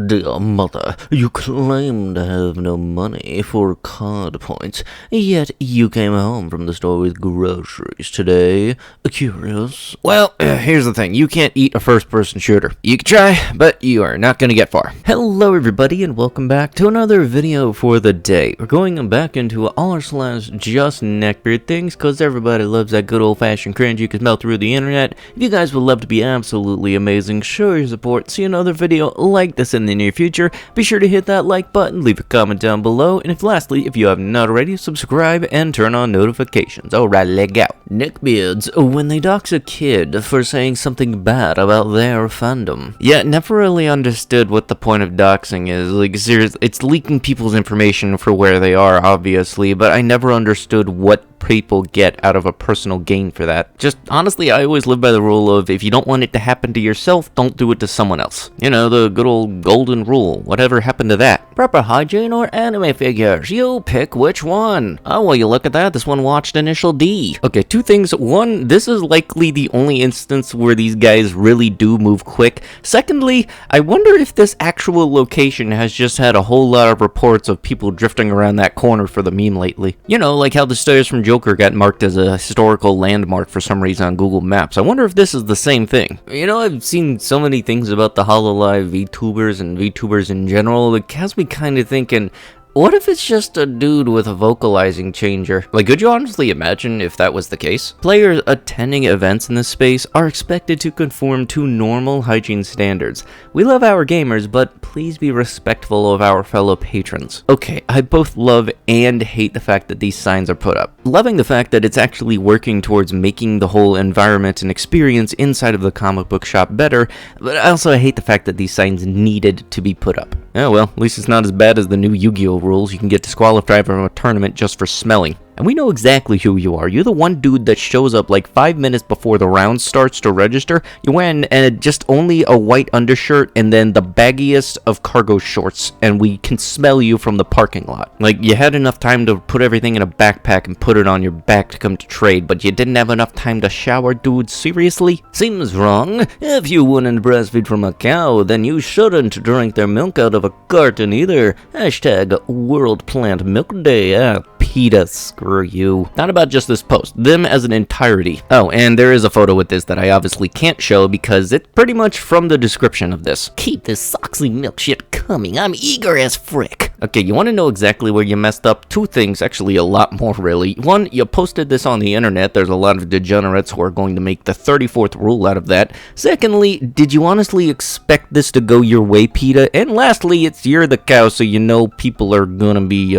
Dear mother, you claim to have no money for card points, yet you came home from the store with groceries today. Curious? Well, here's the thing. You can't eat a first-person shooter. You can try, but you are not going to get far. Hello everybody and welcome back to another video for the day. We're going back into r/justneckbeardthings because everybody loves that good old-fashioned cringe you can smell through the internet. If you guys would love to be absolutely amazing, show your support, see another video like this in the near future, be sure to hit that like button, leave a comment down below, and lastly, if you have not already, subscribe and turn on notifications. Alright, let's go. Neckbeards, when they dox a kid for saying something bad about their fandom. Yeah, never really understood what the point of doxing is. Like, seriously, it's leaking people's information for where they are, obviously, but I never understood what people get out of a personal gain for that. Just, honestly, I always live by the rule of, if you don't want it to happen to yourself, don't do it to someone else. You know, the good old golden rule. Whatever happened to that? Proper hygiene or anime figures? You pick which one. Oh, well, you look at that. This one watched Initial D. Okay, two things. One, this is likely the only instance where these guys really do move quick. Secondly, I wonder if this actual location has just had a whole lot of reports of people drifting around that corner for the meme lately. You know, like how the stairs from Joker got marked as a historical landmark for some reason on Google Maps. I wonder if this is the same thing. You know, I've seen so many things about the HoloLive VTubers and VTubers in general. It has me kind of thinking, what if it's just a dude with a vocalizing changer? Like, could you honestly imagine if that was the case? Players attending events in this space are expected to conform to normal hygiene standards. We love our gamers, but please be respectful of our fellow patrons. Okay, I both love and hate the fact that these signs are put up. Loving the fact that it's actually working towards making the whole environment and experience inside of the comic book shop better, but I also hate the fact that these signs needed to be put up. Oh well, at least it's not as bad as the new Yu-Gi-Oh! Rules. You can get disqualified from a tournament just for smelling. And we know exactly who you are. You're the one dude that shows up like 5 minutes before the round starts to register. You win, and just only a white undershirt and then the baggiest of cargo shorts, and we can smell you from the parking lot. Like, you had enough time to put everything in a backpack and put it on your back to come to trade, but you didn't have enough time to shower, dude. Seriously? Seems wrong. If you wouldn't breastfeed from a cow, then you shouldn't drink their milk out of a carton either. Hashtag World Plant Milk Day. PETA, screw you. Not about just this post, them as an entirety. Oh, and there is a photo with this that I obviously can't show because it's pretty much from the description of this. Keep this Soxy milk shit coming, I'm eager as frick. Okay, you want to know exactly where you messed up? Two things, actually a lot more really. One, you posted this on the internet. There's a lot of degenerates who are going to make the 34th rule out of that. Secondly, did you honestly expect this to go your way, PETA? And lastly, you're the cow, so you know people are gonna be,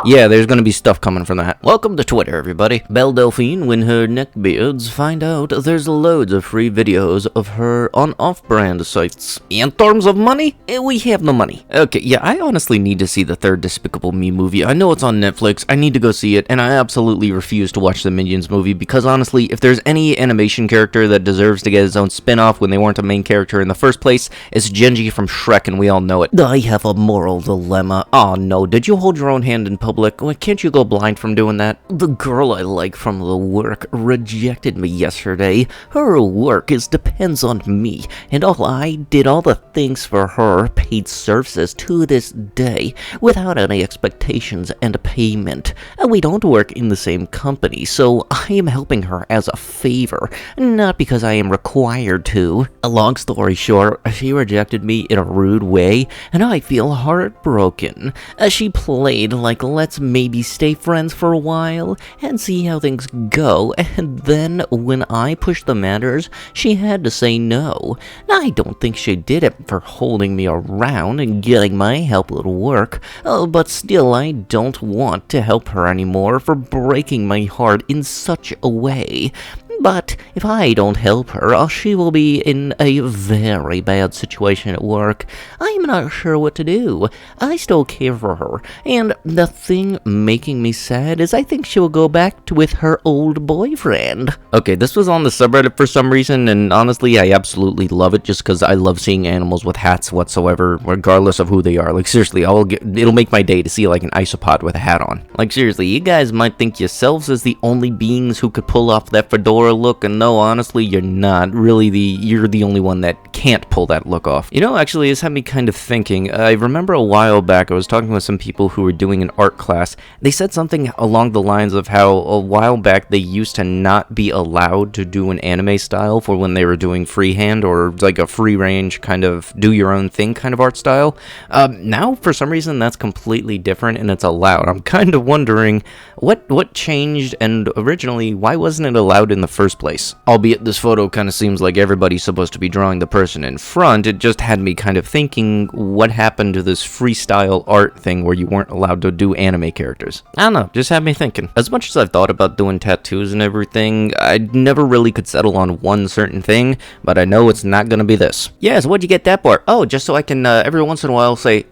yeah, there's gonna be stuff coming from that. Welcome to Twitter, everybody. Belle Delphine, when her neckbeards find out there's loads of free videos of her on off-brand sites. In terms of money, we have no money. Okay, yeah, I honestly need to see the third Despicable Me movie. I know it's on Netflix. I need to go see it, and I absolutely refuse to watch the Minions movie because honestly, if there's any animation character that deserves to get his own spin-off when they weren't a main character in the first place, it's Genji from Shrek, and we all know it. I have a moral dilemma. Oh no, did you hold your own hand in public? Why can't you go blind from doing that? The girl I like from the work rejected me yesterday. Her work depends on me, and all the things for her, paid services to this day, without any expectations and payment. We don't work in the same company, so I am helping her as a favor, not because I am required to. A long story short, she rejected me in a rude way, and I feel heartbroken. She played like, let's maybe stay friends for a while and see how things go, and then when I pushed the matters, she had to say no. I don't think she did it for holding me around and getting my help at work, but still I don't want to help her anymore for breaking my heart in such a way. But if I don't help her, she will be in a very bad situation at work. I'm not sure what to do. I still care for her, and the thing making me sad is I think she will go back with her old boyfriend. Okay, this was on the subreddit for some reason, and honestly, I absolutely love it just because I love seeing animals with hats whatsoever, regardless of who they are. Like, seriously, it'll make my day to see, like, an isopod with a hat on. Like, seriously, you guys might think yourselves as the only beings who could pull off that fedora for a look, and no, honestly, you're not. Really, you're the only one that can't pull that look off. You know, actually, this had me kind of thinking. I remember a while back, I was talking with some people who were doing an art class. They said something along the lines of how a while back they used to not be allowed to do an anime style for when they were doing freehand or like a free range kind of do your own thing kind of art style. Now, for some reason, that's completely different and it's allowed. I'm kind of wondering what changed, and originally, why wasn't it allowed in the first place? Albeit this photo kind of seems like everybody's supposed to be drawing the person in front, it just had me kind of thinking what happened to this freestyle art thing where you weren't allowed to do anime characters. I don't know, just had me thinking. As much as I've thought about doing tattoos and everything, I never really could settle on one certain thing, but I know it's not gonna be this. Yeah, so what'd you get that for? Oh, just so I can every once in a while say,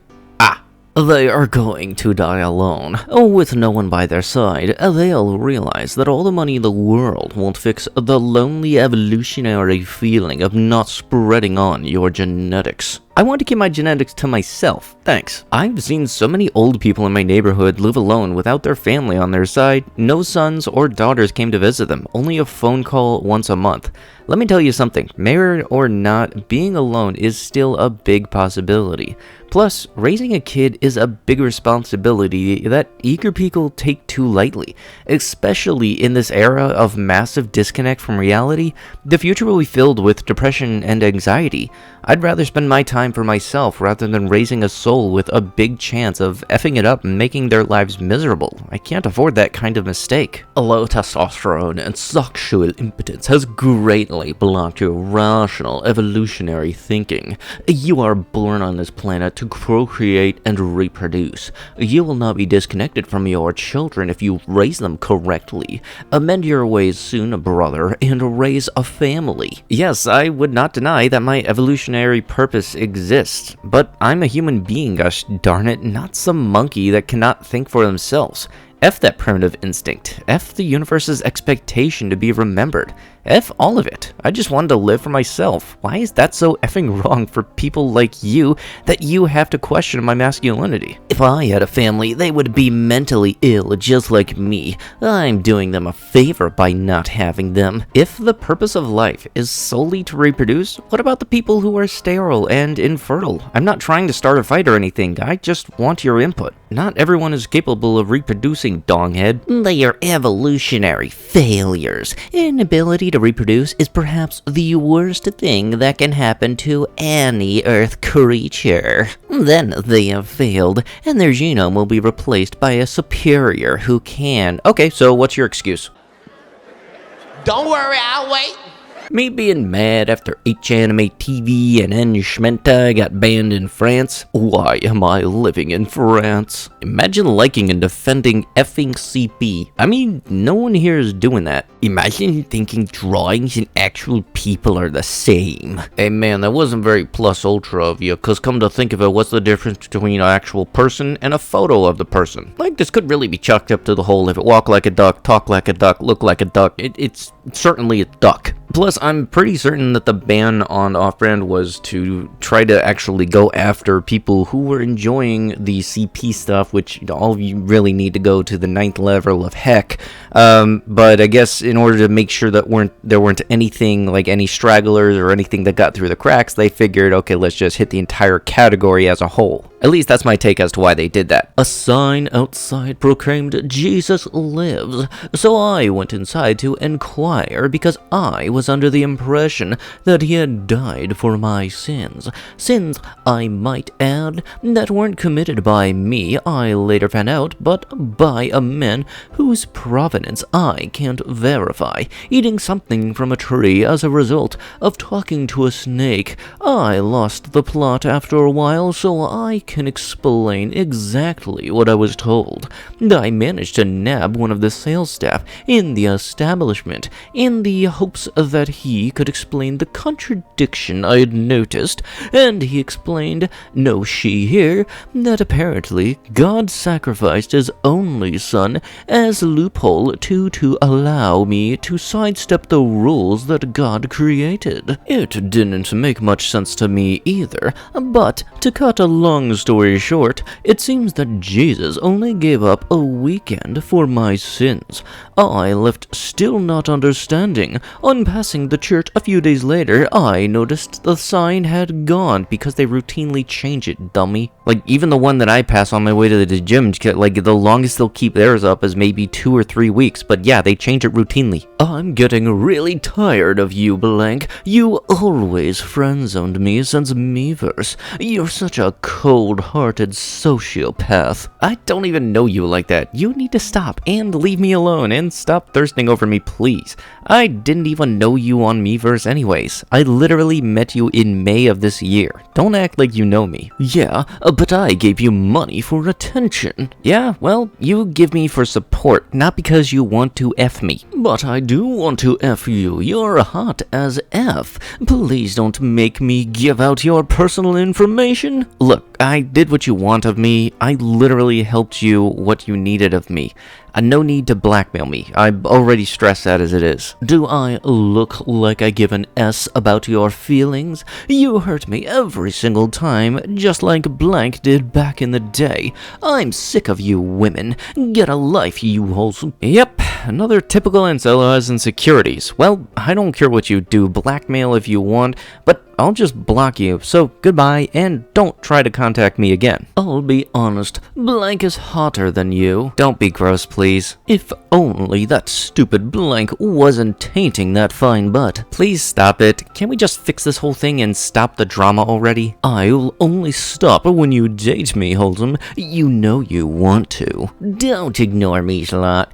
they are going to die alone. With no one by their side, they'll realize that all the money in the world won't fix the lonely evolutionary feeling of not spreading on your genetics. I want to keep my genetics to myself, thanks. I've seen so many old people in my neighborhood live alone without their family on their side. No sons or daughters came to visit them, only a phone call once a month. Let me tell you something, married or not, being alone is still a big possibility. Plus, raising a kid is a big responsibility that eager people take too lightly. Especially in this era of massive disconnect from reality, the future will be filled with depression and anxiety. I'd rather spend my time for myself rather than raising a soul with a big chance of effing it up and making their lives miserable. I can't afford that kind of mistake. Low testosterone and sexual impotence has greatly blocked your rational evolutionary thinking. You are born on this planet to procreate and reproduce. You will not be disconnected from your children if you raise them correctly. Amend your ways soon, brother, and raise a family. Yes, I would not deny that my evolutionary purpose exists, but I'm a human being, gosh darn it, not some monkey that cannot think for themselves. F that primitive instinct. F the universe's expectation to be remembered. F all of it. I just wanted to live for myself. Why is that so effing wrong for people like you that you have to question my masculinity? If I had a family, they would be mentally ill just like me. I'm doing them a favor by not having them. If the purpose of life is solely to reproduce, what about the people who are sterile and infertile? I'm not trying to start a fight or anything, I just want your input. Not everyone is capable of reproducing, donghead. They are evolutionary failures. Inability to reproduce is perhaps the worst thing that can happen to any Earth creature. Then they have failed, and their genome will be replaced by a superior who can. Okay, so what's your excuse? Don't worry, I'll wait. Me being mad after H-Anime TV and Enchmenta got banned in France? Why am I living in France? Imagine liking and defending effing CP. I mean, no one here is doing that. Imagine thinking drawings and actual people are the same. Hey man, that wasn't very plus ultra of you, cause come to think of it, what's the difference between an actual person and a photo of the person? Like, this could really be chalked up to the whole if it walk like a duck, talk like a duck, look like a duck, it's certainly a duck. Plus, I'm pretty certain that the ban on Off-Brand was to try to actually go after people who were enjoying the CP stuff, which all of you really need to go to the 9th level of heck. But I guess in order to make sure that there weren't anything like any stragglers or anything that got through the cracks, they figured, okay, let's just hit the entire category as a whole. At least that's my take as to why they did that. A sign outside proclaimed Jesus lives, so I went inside to inquire because I was under the impression that he had died for my sins. Sins, I might add, that weren't committed by me, I later found out, but by a man whose provenance I can't verify, eating something from a tree as a result of talking to a snake. I lost the plot after a while, so I can explain exactly what I was told. I managed to nab one of the sales staff in the establishment in the hopes that he could explain the contradiction I had noticed, and he explained, no she here, that apparently God sacrificed his only son as a loophole to allow me to sidestep the rules that God created. It didn't make much sense to me either, but to cut a long story short, it seems that Jesus only gave up a weekend for my sins. I left still not understanding. On passing the church a few days later, I noticed the sign had gone because they routinely change it, dummy. Like, even the one that I pass on my way to the gym, like, the longest they'll keep theirs up is maybe 2 or 3 weeks, but yeah, they change it routinely. I'm getting really tired of you, blank. You always friend-zoned me since Miiverse. You're such a cold-hearted sociopath. I don't even know you like that. You need to stop and leave me alone and stop thirsting over me, please. I didn't even know you on Miiverse anyways. I literally met you in May of this year. Don't act like you know me. Yeah, but I gave you money for attention. Yeah, well, you give me for support, not because you want to F me. But I do want to F you. You're hot as F. Please don't make me give out your personal information. Look, I did what you want of me. I literally helped you what you needed of me. No need to blackmail me. I'm already stressed out as it is. Do I look like I give an S about your feelings? You hurt me every single time, just like blank did back in the day. I'm sick of you women. Get a life, you wholesome. Yep, another typical incel who has insecurities. Well, I don't care what you do. Blackmail if you want, but I'll just block you, so goodbye, and don't try to contact me again. I'll be honest, blank is hotter than you. Don't be gross, please. If only that stupid blank wasn't tainting that fine butt. Please stop it. Can we just fix this whole thing and stop the drama already? I'll only stop when you date me, Wholesome. You know you want to. Don't ignore me, slut.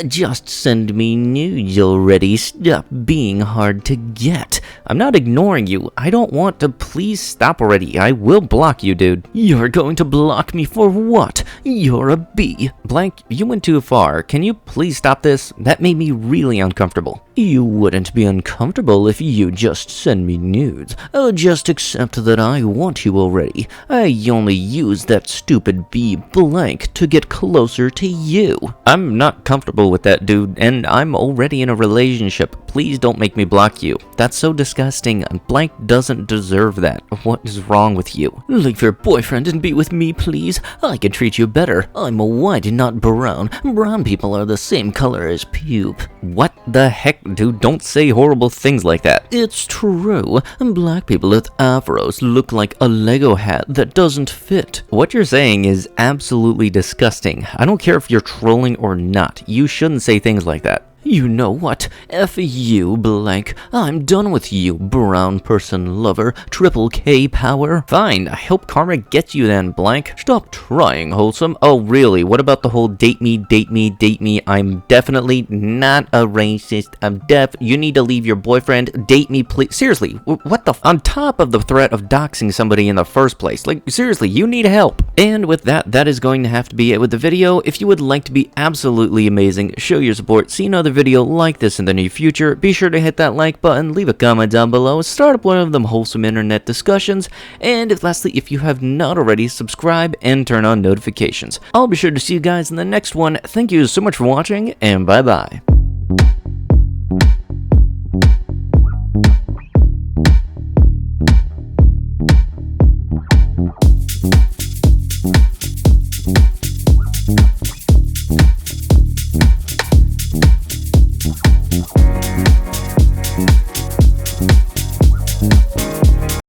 Just send me nudes already. Stop being hard to get. I'm not ignoring you. I don't want to. Please stop already. I will block you, dude. You're going to block me for what? You're a B. Blank, you went too far. Can you please stop this? That made me really uncomfortable. You wouldn't be uncomfortable if you just send me nudes. Just accept that I want you already. I only use that stupid B blank to get closer to you. I'm not comfortable with that, dude, and I'm already in a relationship. Please don't make me block you. That's so disgusting. Blank doesn't deserve that. What is wrong with you? Leave your boyfriend and be with me, please. I can treat you better. I'm a white, not brown. Brown people are the same color as puke. What the heck, dude? Don't say horrible things like that. It's true. Black people with afros look like a Lego hat that doesn't fit. What you're saying is absolutely disgusting. I don't care if you're trolling or not. You shouldn't say things like that. You know what? F you, blank. I'm done with you, brown person lover. Triple K power. Fine, I hope karma gets you then, blank. Stop trying, Wholesome. Oh, really? What about the whole date me, date me, date me? I'm definitely not a racist. You need to leave your boyfriend. Date me, please. Seriously, what the on top of the threat of doxing somebody in the first place. Like, seriously, you need help. And with that, that is going to have to be it with the video. If you would like to be absolutely amazing, show your support, see another video like this in the near future, be sure to hit that like button, leave a comment down below, start up one of them wholesome internet discussions, and lastly, if you have not already, subscribe and turn on notifications. I'll be sure to see you guys in the next one. Thank you so much for watching, and bye bye.